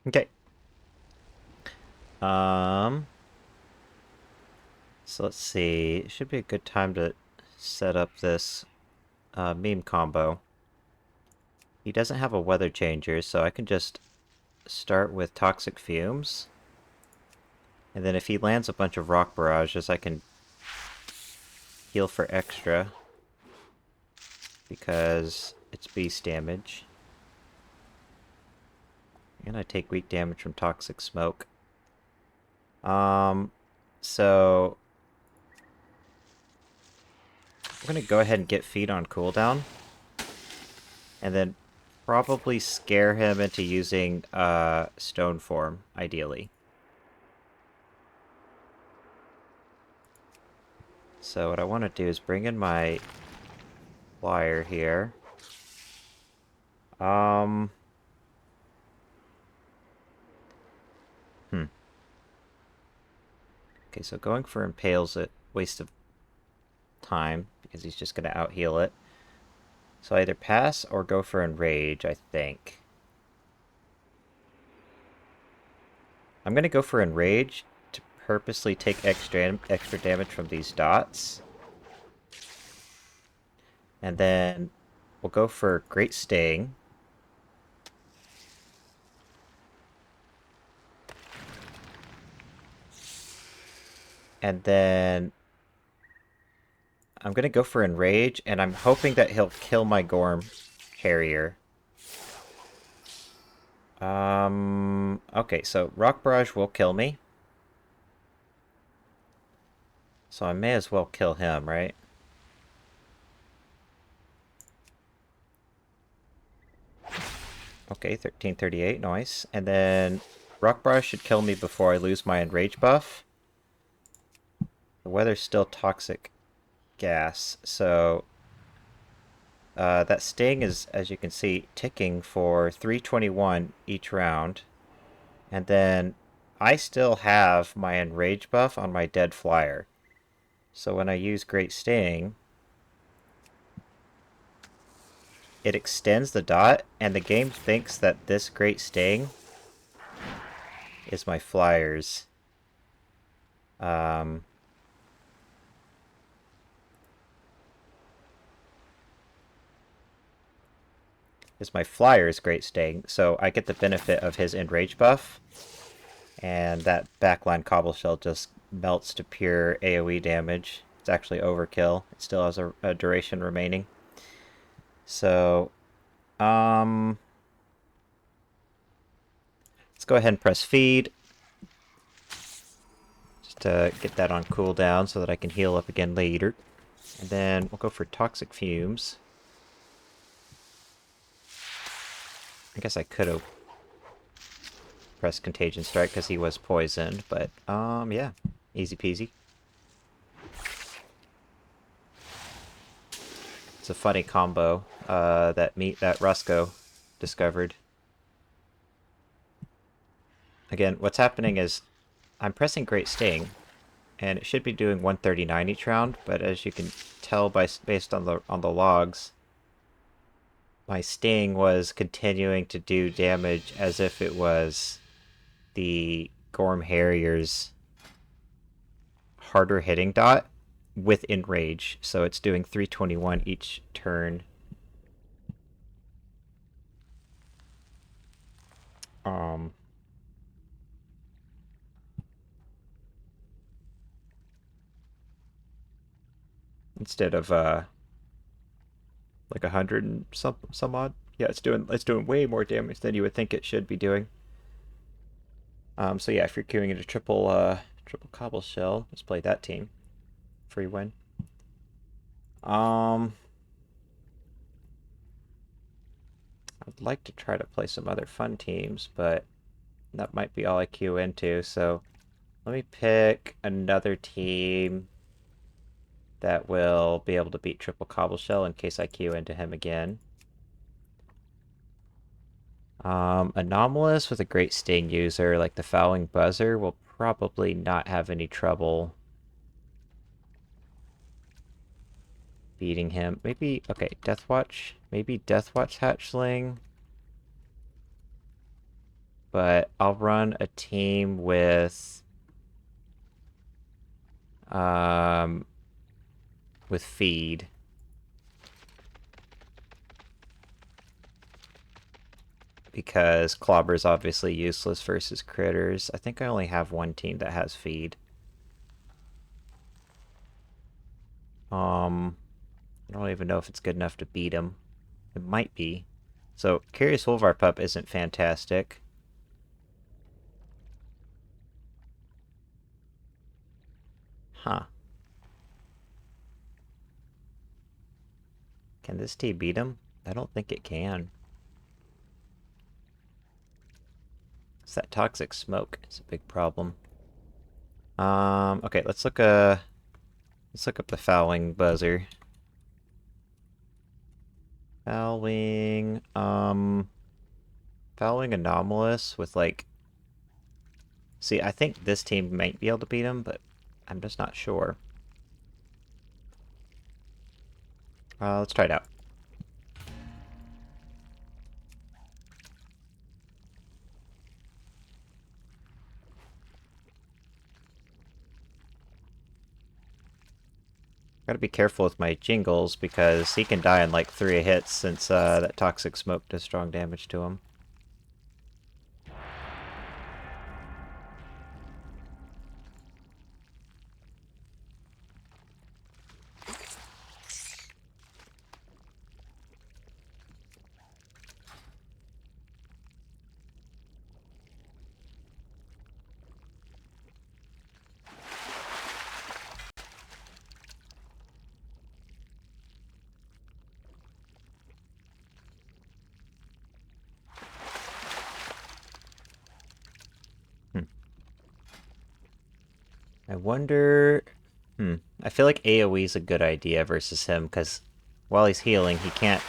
Okay. So let's see. It should be a good time to set up this meme combo. He doesn't have a weather changer, so I can just start with toxic fumes. And then if he lands a bunch of rock barrages, I can heal for extra because it's beast damage. And I take weak damage from toxic smoke. So I'm gonna go ahead and get feed on cooldown. And then probably scare him into using stone form, ideally. So what I want to do is bring in my flyer here. Um, Okay, so going for Impale's a waste of time, because he's just going to out-heal it. So I either pass or go for Enrage, I think. I'm going to go for Enrage to purposely take extra damage from these dots. And then we'll go for Great Sting. And then I'm going to go for Enrage, and I'm hoping that he'll kill my Gorm Carrier. Okay, so Rock Barrage will kill me. So I may as well kill him, right? Okay, 1338, nice. And then Rock Barrage should kill me before I lose my Enrage buff. The weather's still toxic gas, so that Sting is, as you can see, ticking for 321 each round. And then I still have my Enrage buff on my dead flyer. So when I use Great Sting, it extends the dot, and the game thinks that this Great Sting is my flyer's. Is my flyer's Great Sting, so I get the benefit of his Enrage buff, and that backline Cobbleshell just melts to pure AoE damage. It's actually overkill. It still has a duration remaining. So, let's go ahead and press feed, just to get that on cooldown so that I can heal up again later. And then we'll go for Toxic Fumes. I guess I could have pressed Contagion Strike because he was poisoned, but, yeah. Easy peasy. It's a funny combo that Rosqo discovered. Again, what's happening is I'm pressing Great Sting, and it should be doing 139 each round, but as you can tell based on the logs, my Sting was continuing to do damage as if it was the Gorm Harrier's harder hitting dot with Enrage, so it's doing 321 each turn. Instead of like 100 and some odd. Yeah, it's doing way more damage than you would think it should be doing. So yeah, if you're queuing into triple cobble shell, let's play that team. Free win. I'd like to try to play some other fun teams, but that might be all I queue into, so let me pick another team that will be able to beat triple cobble shell in case I queue into him again. Anomalous with a great sting user like the Fouling Buzzer will probably not have any trouble beating him. Maybe, okay, Deathwatch. Maybe Deathwatch Hatchling. But I'll run a team with feed. Because Clobber's obviously useless versus critters. I think I only have one team that has feed. I don't even know if it's good enough to beat him. It might be. So, Curious Wolvar Pup isn't fantastic. Huh. Can this team beat him? I don't think it can. It's that toxic smoke. It's a big problem. Okay, let's look up the fouling buzzer. Fouling anomalous with like... See, I think this team might be able to beat him, but I'm just not sure. Let's try it out. Gotta be careful with my jingles, because he can die in like 3 hits since that toxic smoke does strong damage to him. I wonder... I feel like AoE is a good idea versus him, because while he's healing, he can't...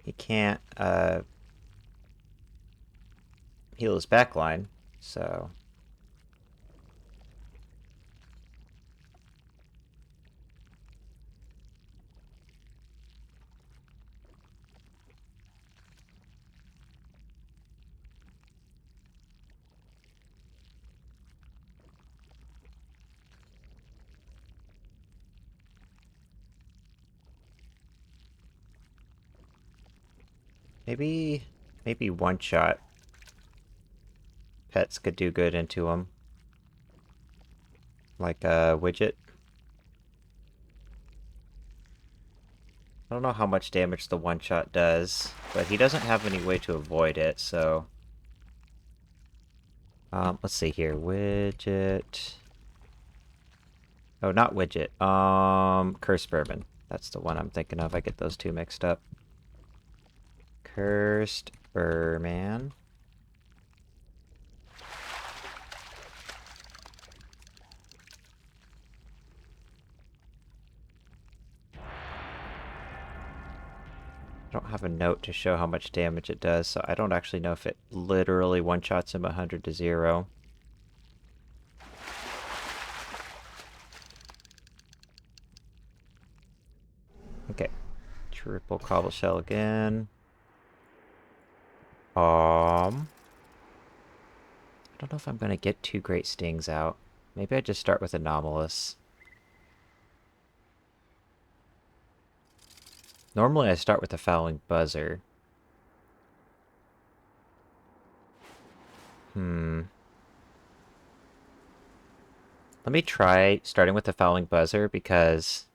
He can't, heal his backline, so... Maybe one-shot pets could do good into him. Like a widget. I don't know how much damage the one-shot does, but he doesn't have any way to avoid it, so... let's see here. Widget... Oh, not widget. Curse Vermin. That's the one I'm thinking of. I get those two mixed up. Cursed Vermin. I don't have a note to show how much damage it does, so I don't actually know if it literally one-shots him 100 to 0. Okay. Triple Cobble Shell again. I don't know if I'm gonna get 2 Great Stings out. Maybe I just start with Anomalous. Normally I start with the Fouling Buzzer. Let me try starting with the Fouling Buzzer, because...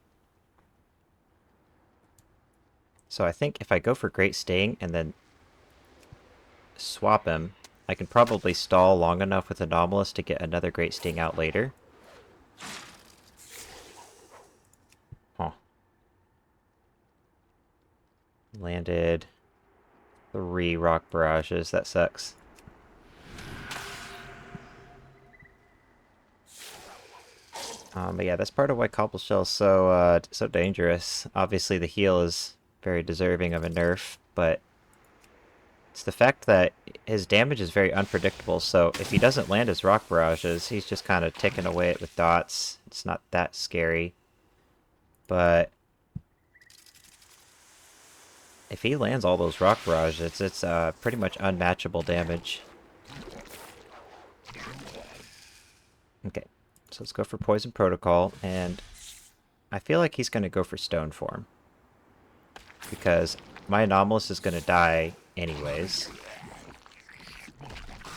So I think if I go for Great Sting and then swap him, I can probably stall long enough with Anomalous to get another Great Sting out later. Huh. Landed 3 Rock Barrages. That sucks. But yeah, that's part of why Cobble Shell is so dangerous. Obviously, the heal is very deserving of a nerf, but it's the fact that his damage is very unpredictable, so if he doesn't land his Rock Barrages, he's just kind of ticking away it with dots. It's not that scary. But If he lands all those rock barrage, it's pretty much unmatchable damage. Okay, so let's go for Poison Protocol, and I feel like he's going to go for Stone Form. Because my Anomalous is going to die anyways.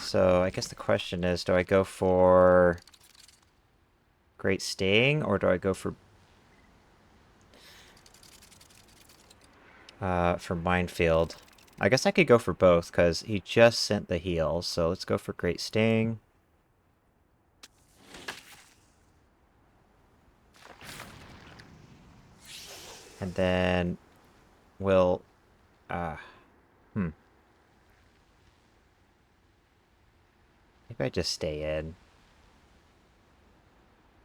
So I guess the question is, do I go for Great Sting, or do I go for Minefield? I guess I could go for both, because he just sent the heal, so let's go for Great Sting. And then we'll... Maybe I just stay in.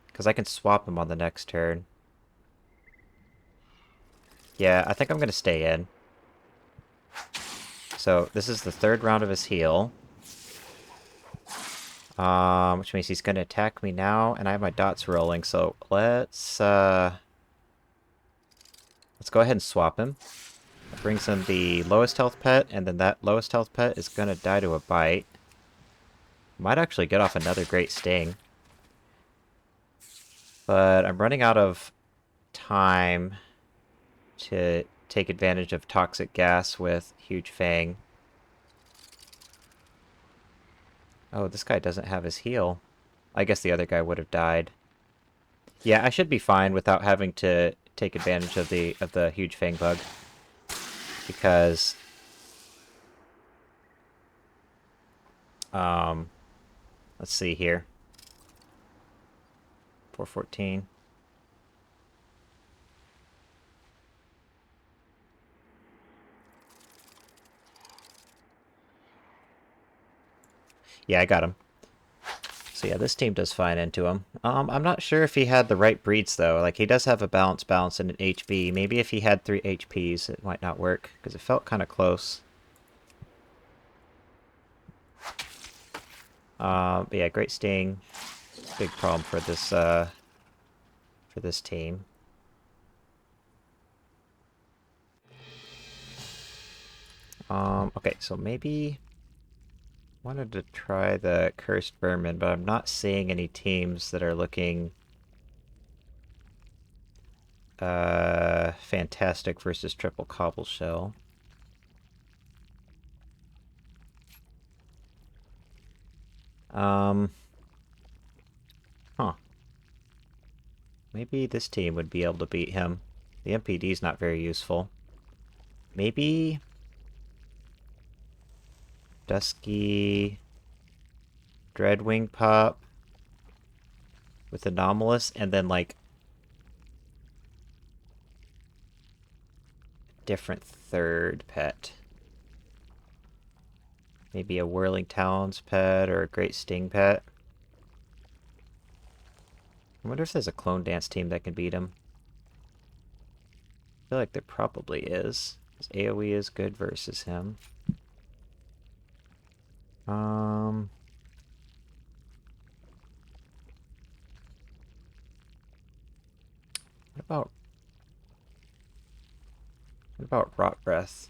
Because I can swap him on the next turn. Yeah, I think I'm going to stay in. So, this is the third round of his heal. Which means he's going to attack me now, and I have my dots rolling, so let's go ahead and swap him. That brings in the lowest health pet, and then that lowest health pet is going to die to a bite. Might actually get off another Great Sting. But I'm running out of time to take advantage of Toxic Gas with Huge Fang. Oh, this guy doesn't have his heal. I guess the other guy would have died. Yeah, I should be fine without having to take advantage of the Huge Fang bug. Because... let's see here. 414. Yeah, I got him. So yeah, this team does fine into him. I'm not sure if he had the right breeds, though. Like, he does have a balance, and an HB. Maybe if he had 3 HPs, it might not work, because it felt kind of close. But yeah, Great Sting. Big problem for this team. Okay, so maybe... wanted to try the Cursed Vermin, but I'm not seeing any teams that are looking fantastic versus Triple Cobble Shell. Huh. Maybe this team would be able to beat him. The MPD's not very useful. Maybe... Dusky... Dreadwing Pup... with Anomalous, and then, like... different third pet. Maybe a Whirling Talons pet, or a Great Sting pet. I wonder if there's a Clone Dance team that can beat him. I feel like there probably is. Because AoE is good versus him. What about Rot Breath?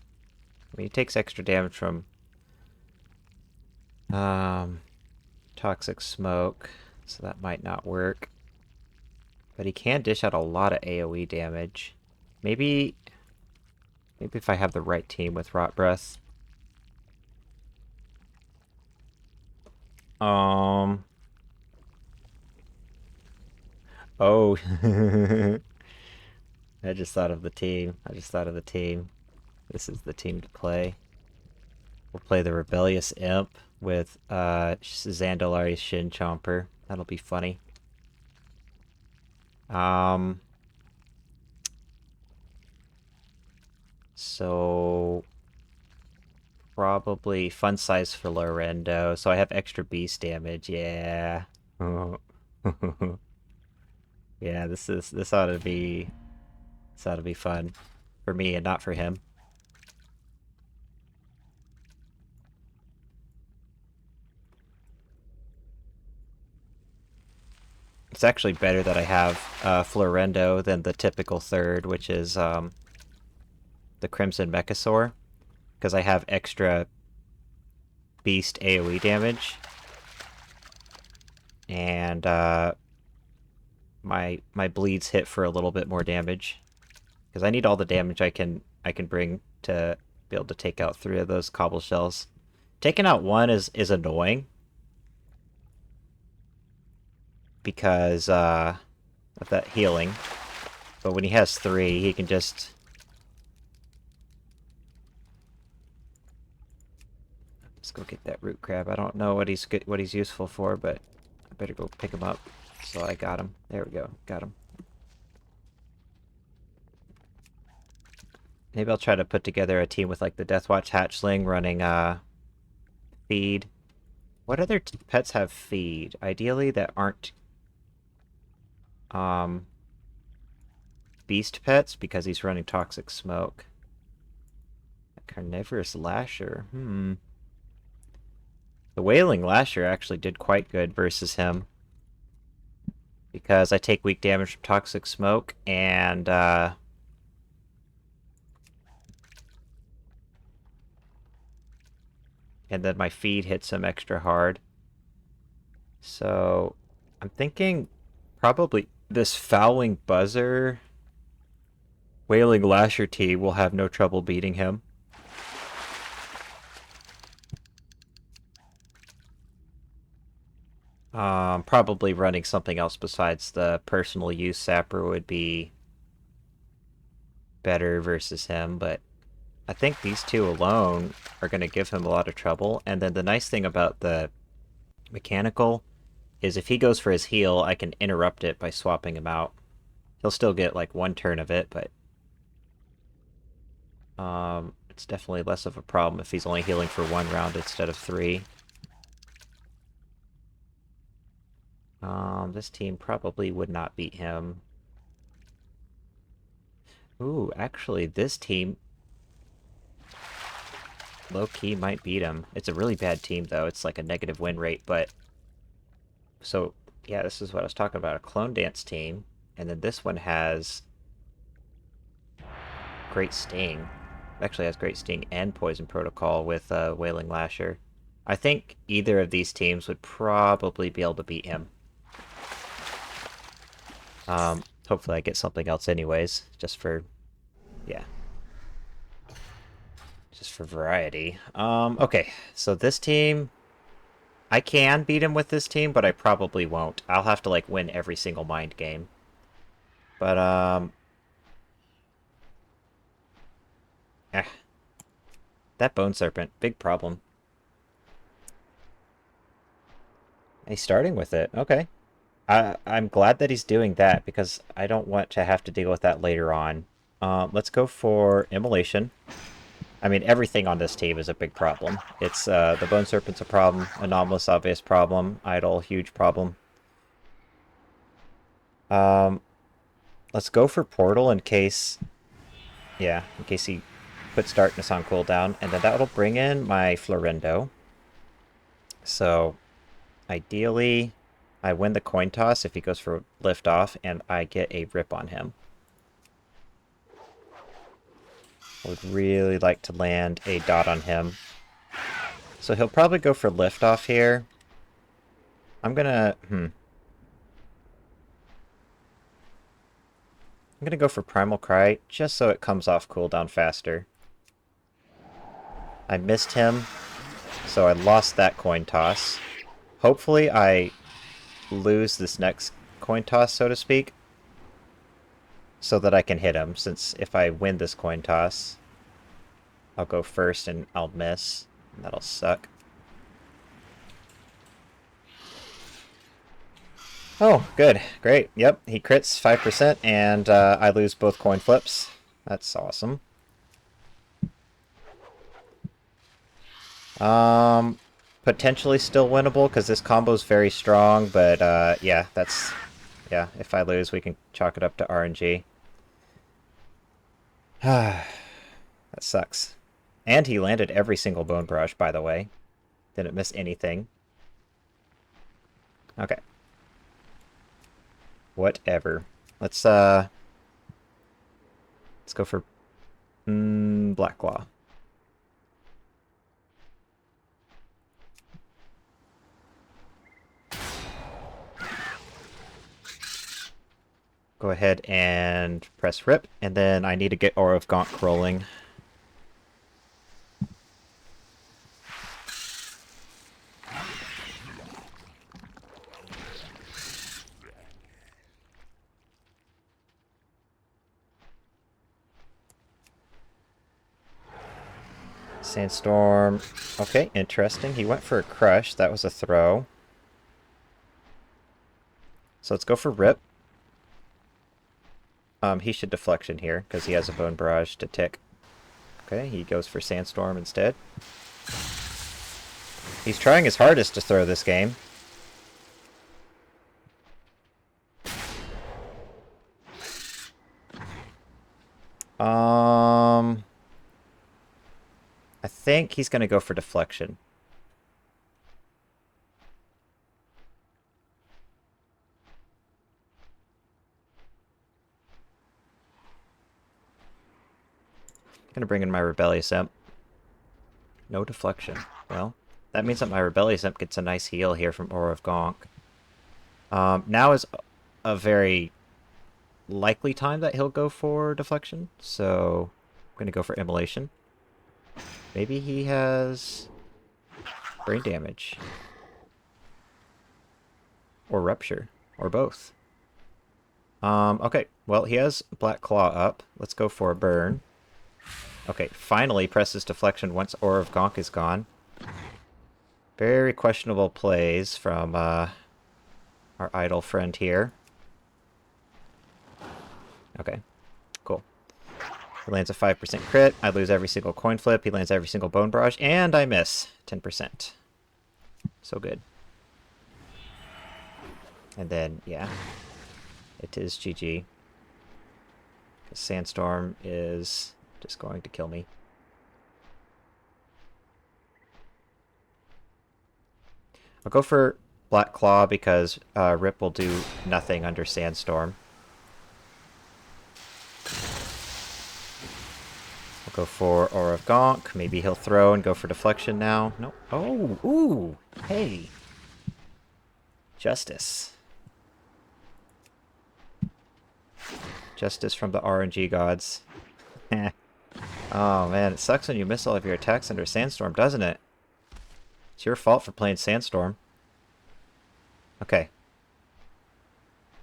I mean, he takes extra damage from Toxic Smoke, so that might not work. But he can dish out a lot of AoE damage. Maybe if I have the right team with Rot Breath. Oh. I just thought of the team. This is the team to play. We'll play the Rebellious Imp with Zandalari's Shin Chomper. That'll be funny. So probably fun size for Lorendo. So I have extra beast damage. Yeah. Yeah, this ought to be fun for me and not for him. It's actually better that I have Florendo than the typical third, which is the Crimson Mechasaur, because I have extra beast AoE damage. And my bleeds hit for a little bit more damage. Because I need all the damage I can bring to be able to take out 3 of those cobble shells. Taking out 1 is annoying. Because of that healing. But when he has 3, he can just... Let's go get that root crab. I don't know what he's useful for, but I better go pick him up. So I got him. There we go. Got him. Maybe I'll try to put together a team with like the Deathwatch hatchling running feed. What other pets have feed? Ideally that aren't beast pets, because he's running toxic smoke. A carnivorous lasher. The wailing lasher actually did quite good versus him, because I take weak damage from toxic smoke, and then my feed hits him extra hard. So I'm thinking probably this Fouling Buzzer Wailing Lasher team will have no trouble beating him. Probably running something else besides the personal use sapper would be better versus him, but I think these 2 alone are going to give him a lot of trouble. And then the nice thing about the mechanical is if he goes for his heal, I can interrupt it by swapping him out. He'll still get like 1 turn of it, but it's definitely less of a problem if he's only healing for 1 round instead of 3. This team probably would not beat him. Ooh, actually, this team low-key might beat him. It's a really bad team, though. It's like a negative win rate, but... So, yeah, this is what I was talking about. A Clone Dance team. And then this one has... Great Sting. It actually has Great Sting and Poison Protocol with Wailing Lasher. I think either of these teams would probably be able to beat him. Hopefully I get something else anyways, just for... Yeah. Just for variety. Okay, so this team... I can beat him with this team, but I probably won't. I'll have to, like, win every single mind game. But, that Bone Serpent, big problem. He's starting with it, okay. I'm glad that he's doing that, because I don't want to have to deal with that later on. Let's go for Immolation. I mean, everything on this team is a big problem. It's, the Bone Serpent's a problem, Anomalous, obvious problem, Idol, huge problem. Let's go for Portal in case... Yeah, in case he puts Darkness on cooldown, and then that'll bring in my Florendo. So, ideally, I win the coin toss if he goes for lift off, and I get a rip on him. I would really like to land a dot on him. So he'll probably go for lift off here. I'm gonna... I'm gonna go for Primal Cry, just so it comes off cooldown faster. I missed him, so I lost that coin toss. Hopefully I lose this next coin toss, so to speak, so that I can hit him, since if I win this coin toss, I'll go first and I'll miss, and that'll suck. Oh, good. Great. Yep, he crits 5%, and I lose both coin flips. That's awesome. Potentially still winnable, because this combo's very strong, but yeah, that's... Yeah, if I lose, we can chalk it up to RNG. That sucks. And he landed every single Bone Brush, by the way. Didn't miss anything. Okay. Whatever. Let's go for Black Claw. Go ahead and press rip, and then I need to get Aura of Gonk rolling. Sandstorm. Okay, interesting. He went for a crush. That was a throw. So let's go for rip. He should deflection here, because he has a Bone Barrage to tick. Okay, he goes for Sandstorm instead. He's trying his hardest to throw this game. I think he's going to go for deflection. Gonna bring in my Rebellious Imp. No deflection. Well, that means that my Rebellious Imp gets a nice heal here from Aura of Gonk. Now is a very likely time that he'll go for deflection, so I'm gonna go for Immolation. Maybe he has brain damage. Or Rupture. Or both. Okay, well, he has Black Claw up. Let's go for a burn. Okay, finally presses deflection once Aura of Gonk is gone. Very questionable plays from our idle friend here. Okay, cool. He lands a 5% crit. I lose every single coin flip. He lands every single Bone Barrage, and I miss 10%. So good. And then, yeah, it is GG. Sandstorm is just going to kill me. I'll go for Black Claw because Rip will do nothing under Sandstorm. I'll go for Aura of Gonk. Maybe he'll throw and go for deflection now. Nope. Oh, ooh, hey. Justice. Justice from the RNG gods. Oh man, it sucks when you miss all of your attacks under Sandstorm, doesn't it? It's your fault for playing Sandstorm. Okay.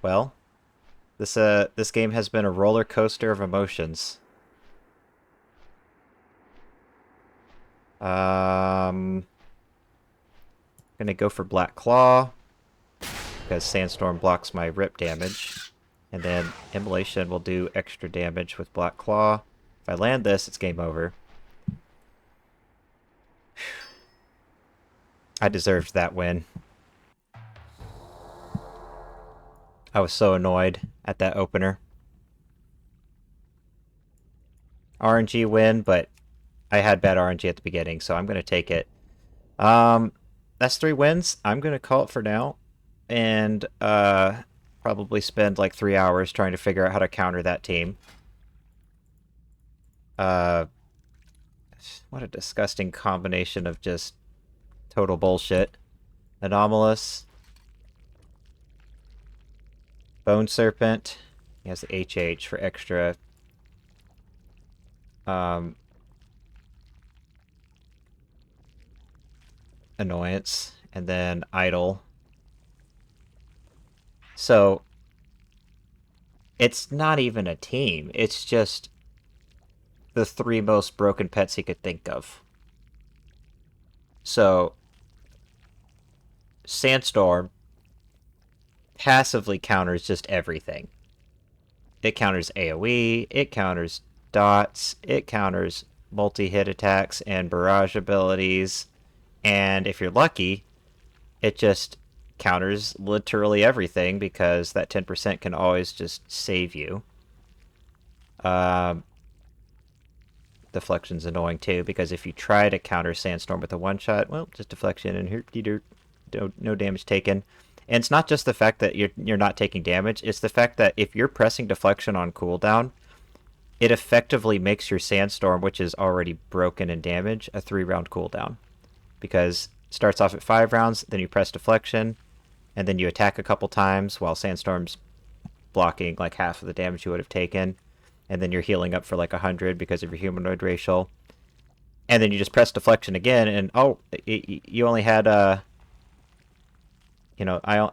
Well, this game has been a roller coaster of emotions. Gonna go for Black Claw because Sandstorm blocks my rip damage. And then Immolation will do extra damage with Black Claw. If I land this, it's game over. I deserved that win. I was so annoyed at that opener. RNG win, but I had bad RNG at the beginning, so I'm going to take it. That's 3 wins. I'm going to call it for now. And probably spend like 3 hours trying to figure out how to counter that team. What a disgusting combination of just total bullshit. Anomalous. Bone Serpent. He has the HH for extra. Annoyance. And then Idle. So, it's not even a team. It's just the 3 most broken pets he could think of. So, Sandstorm passively counters just everything. It counters AoE, it counters dots, it counters multi-hit attacks and barrage abilities, and if you're lucky, it just counters literally everything because that 10% can always just save you. Deflection's annoying too because if you try to counter Sandstorm with a one-shot, well, just deflection and no damage taken. And it's not just the fact that you're not taking damage, it's the fact that if you're pressing deflection on cooldown, it effectively makes your Sandstorm, which is already broken and damaged, a 3-round cooldown. Because it starts off at 5 rounds, then you press Deflection, and then you attack a couple times while Sandstorm's blocking like half of the damage you would have taken. And then you're healing up for like 100 because of your humanoid racial. And then you just press Deflection again, and you only had, I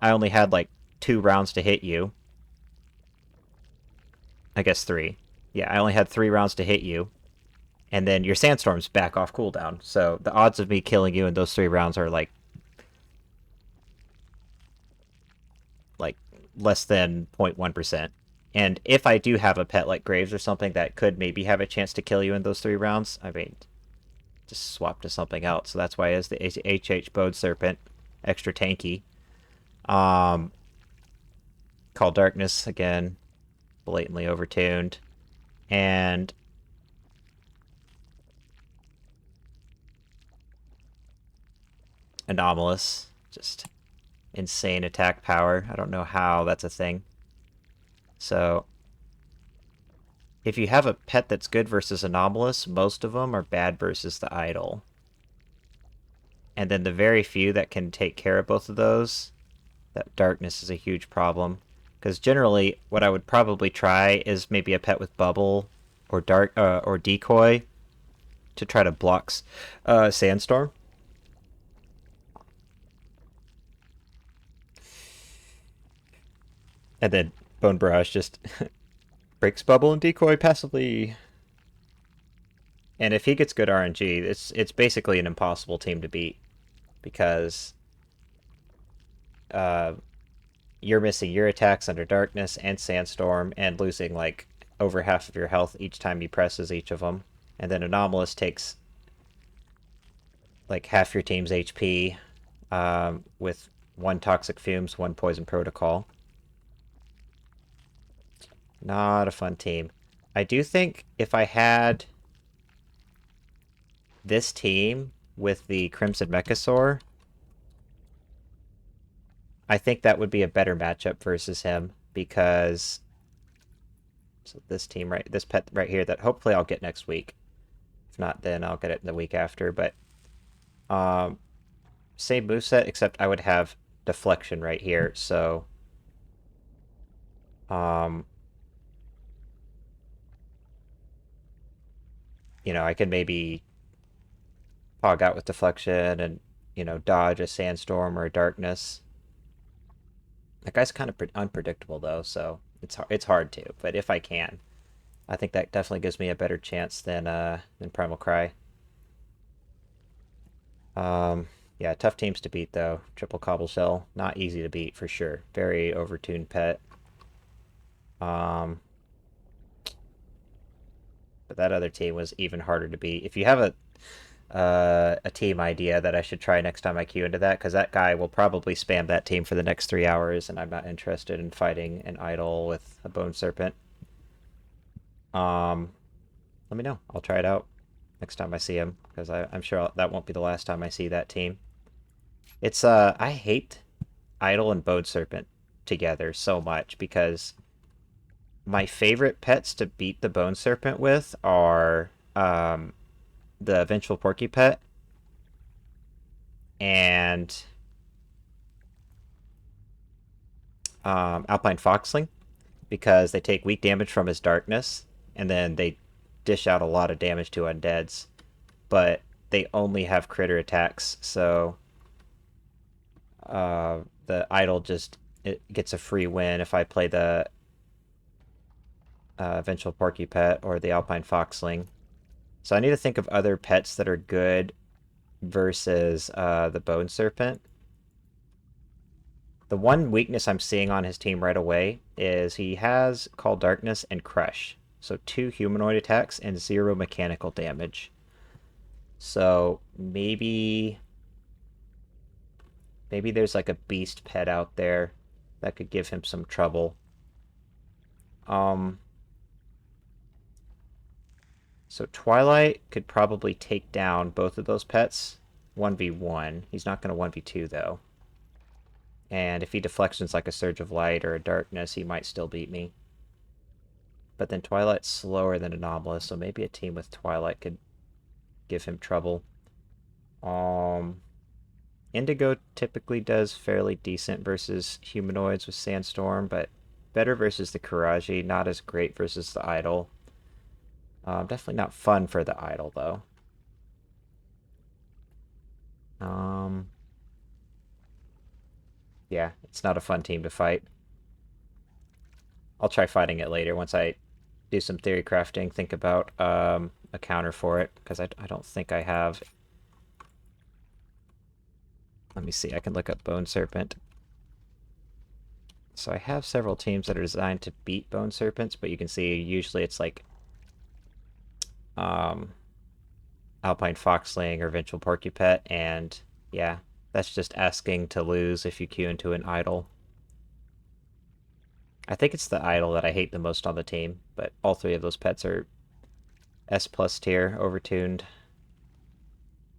only had like 2 rounds to hit you. I guess 3. Yeah, I only had 3 rounds to hit you. And then your Sandstorm's back off cooldown. So the odds of me killing you in those 3 rounds are like less than 0.1%. And if I do have a pet like Graves or something that could maybe have a chance to kill you in those 3 rounds, I mean, just swap to something else. So that's why it is the HH Bode Serpent, extra tanky. Call Darkness, again, blatantly overtuned. And Anomalous, just insane attack power. I don't know how that's a thing. So if you have a pet that's good versus Anomalous, most of them are bad versus the Idol. And then the very few that can take care of both of those, that Darkness is a huge problem. Because generally, what I would probably try is maybe a pet with Bubble or or Decoy to try to block Sandstorm. And then Bone Barrage just breaks Bubble and Decoy passively. And if he gets good RNG, it's basically an impossible team to beat. Because you're missing your attacks under Darkness and Sandstorm and losing like over half of your health each time he presses each of them. And then Anomalous takes like half your team's HP with 1 Toxic Fumes, 1 Poison Protocol. Not a fun team. I do think if I had this team with the Crimson Mechasaur, I think that would be a better matchup versus him because this pet right here that hopefully I'll get next week. If not, then I'll get it the week after. But same moveset, except I would have Deflection right here. So I could maybe pog out with Deflection and, dodge a Sandstorm or a Darkness. That guy's kind of unpredictable, though, so it's hard to. But if I can, I think that definitely gives me a better chance than Primal Cry. Yeah, tough teams to beat, though. Triple Cobbleshell, not easy to beat, for sure. Very overtuned pet. But that other team was even harder to beat. If you have a team idea that I should try next time I queue into that, because that guy will probably spam that team for the next 3 hours, and I'm not interested in fighting an idol with a Bone Serpent. Let me know. I'll try it out next time I see him, because I'm sure that won't be the last time I see that team. It's I hate idol and Bone Serpent together so much because my favorite pets to beat the Bone Serpent with are the Vengeful Porky Pet and Alpine Foxling, because they take weak damage from his Darkness, and then they dish out a lot of damage to undeads, but they only have critter attacks, so the idol it gets a free win if I play the Vengeful Porky Pet or the Alpine Foxling. So I need to think of other pets that are good versus the Bone Serpent. The one weakness I'm seeing on his team right away is he has Call Darkness and Crush. So 2 humanoid attacks and 0 mechanical damage. So maybe there's like a beast pet out there that could give him some trouble. So Twilight could probably take down both of those pets 1v1. He's not going to 1v2 though. And if he deflections like a Surge of Light or a Darkness, he might still beat me. but then Twilight's slower than Anomalous, so maybe a team with Twilight could give him trouble. Indigo typically does fairly decent versus humanoids with Sandstorm, but better versus the Karaji, not as great versus the Idol. Definitely not fun for the Idol, though. Yeah, it's not a fun team to fight. I'll try fighting it later once I do some theory crafting, think about a counter for it, because I don't think I have. Let me see, I can look up Bone Serpent. So I have several teams that are designed to beat Bone Serpents, but you can see usually it's like Alpine Foxling or Vengeful Porcupet, and yeah, that's just asking to lose if you queue into an Idol. I think it's the Idol that I hate the most on the team, but all three of those pets are S+ tier, overtuned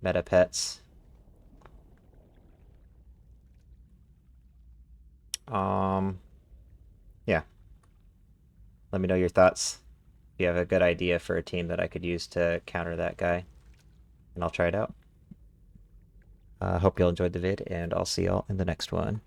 meta pets. Yeah. Let me know your thoughts. If you have a good idea for a team that I could use to counter that guy, and I'll try it out. Hope you all enjoyed the vid, and I'll see y'all in the next one.